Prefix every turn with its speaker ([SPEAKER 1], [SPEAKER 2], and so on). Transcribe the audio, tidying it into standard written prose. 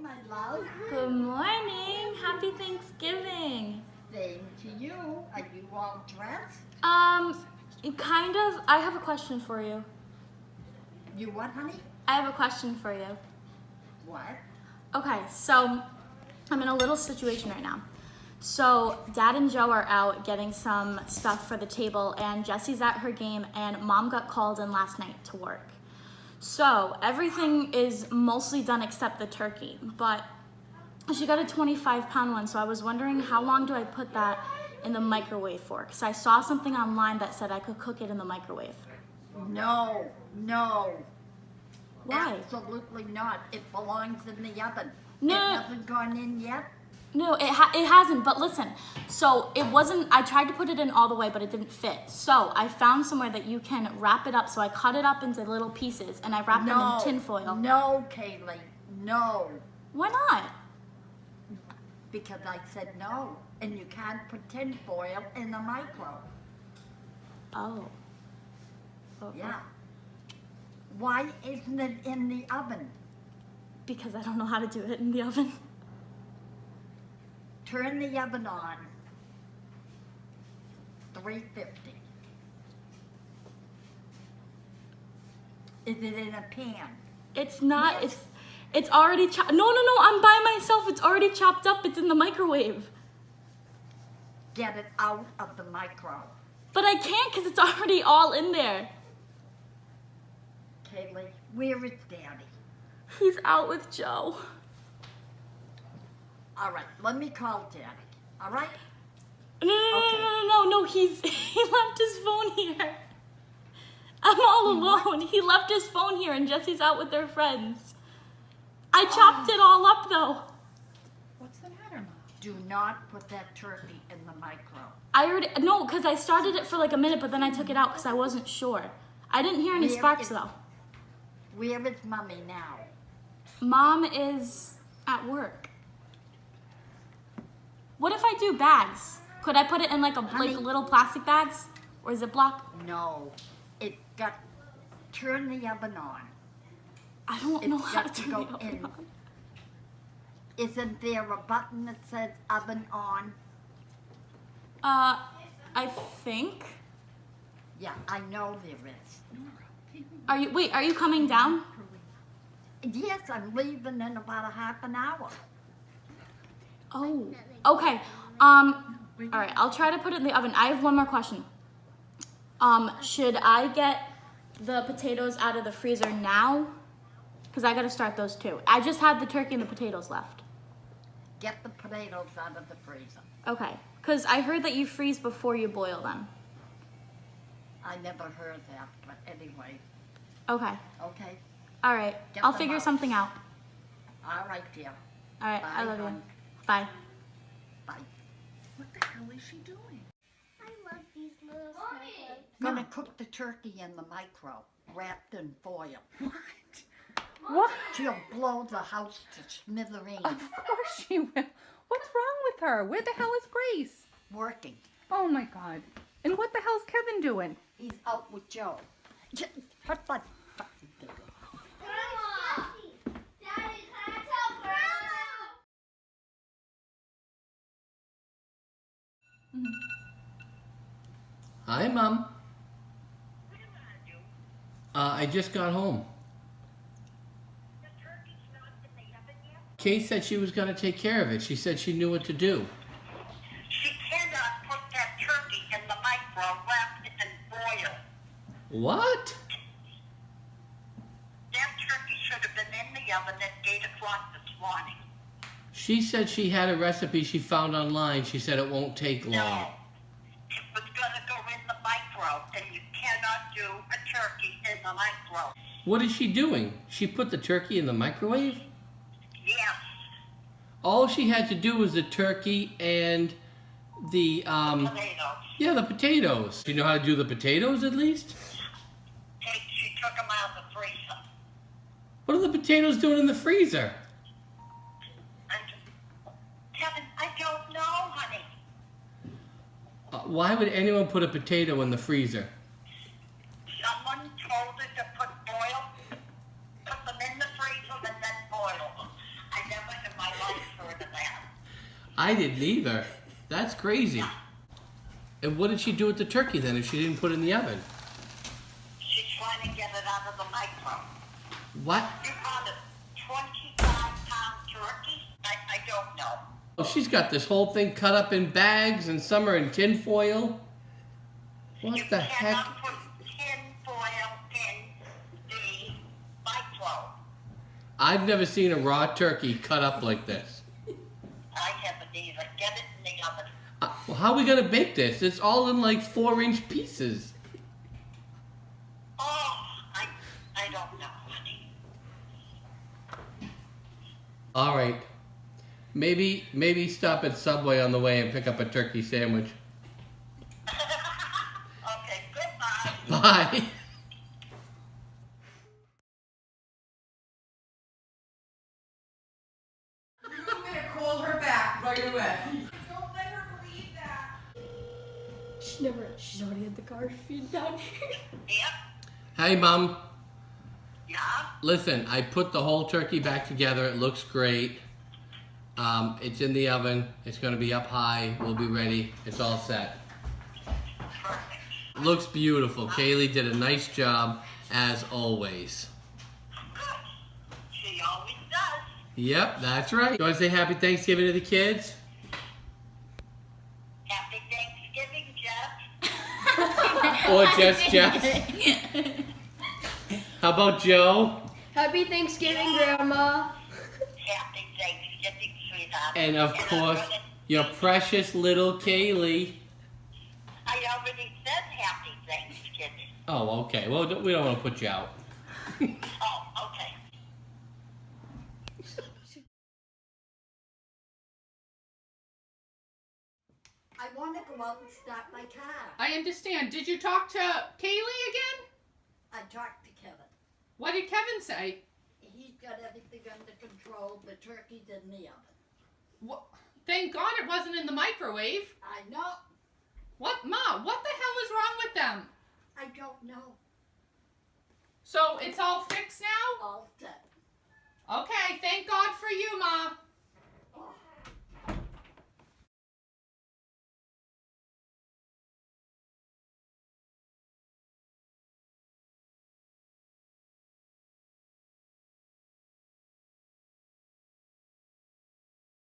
[SPEAKER 1] my love.
[SPEAKER 2] Good morning. Happy Thanksgiving.
[SPEAKER 1] Same to you. Are you all dressed?
[SPEAKER 2] Kind of. I have a question for you.
[SPEAKER 1] You what, honey?
[SPEAKER 2] I have a question for you.
[SPEAKER 1] What?
[SPEAKER 2] Okay, so I'm in a little situation right now. So Dad and Joe are out getting some stuff for the table, and Jesse's at her game, and Mom got called in last night to work. So everything is mostly done except the turkey, but she got a 25-pound one, so I was wondering how long do I put that in the microwave for? Because I saw something online that said I could cook it in the microwave.
[SPEAKER 1] No.
[SPEAKER 2] Why?
[SPEAKER 1] Absolutely not. It belongs in the oven.
[SPEAKER 2] No.
[SPEAKER 1] It hasn't gone in yet?
[SPEAKER 2] No, it hasn't, but listen, so it wasn't, I tried to put it in all the way, but it didn't fit. So I found somewhere that you can wrap it up, so I cut it up into little pieces, and I wrapped them in tin foil.
[SPEAKER 1] No, Kaylee, no.
[SPEAKER 2] Why not?
[SPEAKER 1] Because I said no, and you can't put tin foil in the micro.
[SPEAKER 2] Oh.
[SPEAKER 1] Yeah. Why isn't it in the oven?
[SPEAKER 2] Because I don't know how to do it in the oven.
[SPEAKER 1] Turn the oven on. 350. Is it in a pan?
[SPEAKER 2] It's not,
[SPEAKER 1] Yes.
[SPEAKER 2] it's already chopped. No, I'm by myself. It's already chopped up. It's in the microwave.
[SPEAKER 1] Get it out of the micro.
[SPEAKER 2] But I can't because it's already all in there.
[SPEAKER 1] Kaylee, where is Daddy?
[SPEAKER 2] He's out with Joe.
[SPEAKER 1] All right, let me call Daddy. All right?
[SPEAKER 2] No, he left his phone here. I'm all alone. He left his phone here and Jesse's out with their friends. I chopped it all up though.
[SPEAKER 3] What's the matter, Mom?
[SPEAKER 1] Do not put that turkey in the micro.
[SPEAKER 2] No, because I started it for like a minute, but then I took it out because I wasn't sure. I didn't hear any sparks though.
[SPEAKER 1] Where is Mommy now?
[SPEAKER 2] Mom is at work. What if I do bags? Could I put it in like little plastic bags or Ziploc?
[SPEAKER 1] No, turn the oven on.
[SPEAKER 2] I don't know
[SPEAKER 1] It's
[SPEAKER 2] how
[SPEAKER 1] got
[SPEAKER 2] to
[SPEAKER 1] to
[SPEAKER 2] turn
[SPEAKER 1] go
[SPEAKER 2] the oven
[SPEAKER 1] in.
[SPEAKER 2] on.
[SPEAKER 1] Isn't there a button that says oven on?
[SPEAKER 2] I think.
[SPEAKER 1] Yeah, I know there is.
[SPEAKER 2] Are you coming down?
[SPEAKER 1] Yes, I'm leaving in about a half an hour.
[SPEAKER 2] Oh, okay. All right, I'll try to put it in the oven. I have one more question. Should I get the potatoes out of the freezer now? Because I got to start those too. I just had the turkey and the potatoes left.
[SPEAKER 1] Get the potatoes out of the freezer.
[SPEAKER 2] Okay, because I heard that you freeze before you boil them.
[SPEAKER 1] I never heard that, but anyway.
[SPEAKER 2] Okay.
[SPEAKER 1] Okay.
[SPEAKER 2] All right.
[SPEAKER 1] Get
[SPEAKER 2] I'll
[SPEAKER 1] them
[SPEAKER 2] figure
[SPEAKER 1] out.
[SPEAKER 2] something out.
[SPEAKER 1] All right, dear.
[SPEAKER 2] All right.
[SPEAKER 1] Bye,
[SPEAKER 2] I love you.
[SPEAKER 1] hon.
[SPEAKER 2] Bye.
[SPEAKER 1] Bye.
[SPEAKER 3] What the hell is she doing?
[SPEAKER 4] I love these little snowflakes.
[SPEAKER 1] Gonna cook the turkey in the micro, wrapped in foil.
[SPEAKER 3] What? What?
[SPEAKER 1] She'll blow the house to smithereens.
[SPEAKER 3] Of course she will. What's wrong with her? Where the hell is Grace?
[SPEAKER 1] Working.
[SPEAKER 3] Oh my God. And what the hell's Kevin doing?
[SPEAKER 1] He's out with Joe. What fun.
[SPEAKER 4] Grandma! Daddy, can I tell Grandma?
[SPEAKER 5] Hi, Mom. I just got home. Kay said she was going to take care of it. She said she knew what to do.
[SPEAKER 6] She cannot put that turkey in the micro wrapped in foil.
[SPEAKER 5] What?
[SPEAKER 6] That turkey should have been in the oven at 8 o'clock this morning.
[SPEAKER 5] She said she had a recipe she found online. She said it won't take long.
[SPEAKER 6] No. It was going to go in the micro, and you cannot do a turkey in the micro.
[SPEAKER 5] What is she doing? She put the turkey in the microwave?
[SPEAKER 6] Yes.
[SPEAKER 5] All she had to do was the turkey and the,
[SPEAKER 6] Potatoes.
[SPEAKER 5] yeah, the potatoes. Do you know how to do the potatoes at least?
[SPEAKER 6] She took them out of the freezer.
[SPEAKER 5] What are the potatoes doing in the freezer?
[SPEAKER 6] Kevin, I don't know, honey.
[SPEAKER 5] Why would anyone put a potato in the freezer?
[SPEAKER 6] Someone told her to put them in the freezer and then boil them. I never
[SPEAKER 5] I didn't either. That's crazy. And what did she do with the turkey then if she didn't put it in the oven?
[SPEAKER 6] She's trying to get it out of the micro.
[SPEAKER 5] What?
[SPEAKER 6] You bought a 25-pound turkey? I don't know.
[SPEAKER 5] Oh, she's got this whole thing cut up in bags and some are in tin foil. What
[SPEAKER 6] You
[SPEAKER 5] the heck?
[SPEAKER 6] cannot put tin foil in the micro.
[SPEAKER 5] I've never seen a raw turkey cut up like this.
[SPEAKER 6] I haven't either. Get it in the oven.
[SPEAKER 5] Well, how are we gonna bake this? It's all in like 4-inch pieces.
[SPEAKER 6] Oh, I don't know, honey.
[SPEAKER 5] All right. Maybe stop at Subway on the way and pick up a turkey sandwich.
[SPEAKER 6] Okay, goodbye.
[SPEAKER 5] Bye.
[SPEAKER 7] You're gonna call her back right away. Don't let her believe that.
[SPEAKER 2] She's already at the car. She's down here.
[SPEAKER 6] Yep.
[SPEAKER 5] Hey, Mom.
[SPEAKER 6] Yeah.
[SPEAKER 5] Listen, I put the whole turkey back together. It looks great. It's in the oven. It's going to be up high. We'll be ready. It's all set.
[SPEAKER 6] Perfect.
[SPEAKER 5] It looks beautiful. Kaylee did a nice job, as always.
[SPEAKER 6] Good. She always does.
[SPEAKER 5] Yep, that's right. You want to say Happy Thanksgiving to the kids?
[SPEAKER 6] Happy Thanksgiving, Jeff.
[SPEAKER 5] Or just Jess? How about Joe?
[SPEAKER 8] Happy Thanksgiving, Grandma.
[SPEAKER 6] Happy Thanksgiving, sweetheart.
[SPEAKER 5] And of
[SPEAKER 6] I'm
[SPEAKER 5] course,
[SPEAKER 6] gonna-
[SPEAKER 5] your precious little Kaylee.
[SPEAKER 6] I already said Happy Thanksgiving.
[SPEAKER 5] Oh, okay. Well, we don't want to put you out.
[SPEAKER 6] Oh, okay.
[SPEAKER 1] I want to go out and start my car.
[SPEAKER 3] I understand. Did you talk to Kaylee again?
[SPEAKER 1] I talked to Kevin.
[SPEAKER 3] What did Kevin say?
[SPEAKER 1] He's got everything under control. The turkey's in the oven.
[SPEAKER 3] What? Thank God it wasn't in the microwave.
[SPEAKER 1] I know.
[SPEAKER 3] What, Ma? What the hell is wrong with them?
[SPEAKER 1] I don't know.
[SPEAKER 3] So it's all fixed now?
[SPEAKER 1] All set.
[SPEAKER 3] Okay, thank God for you, Ma.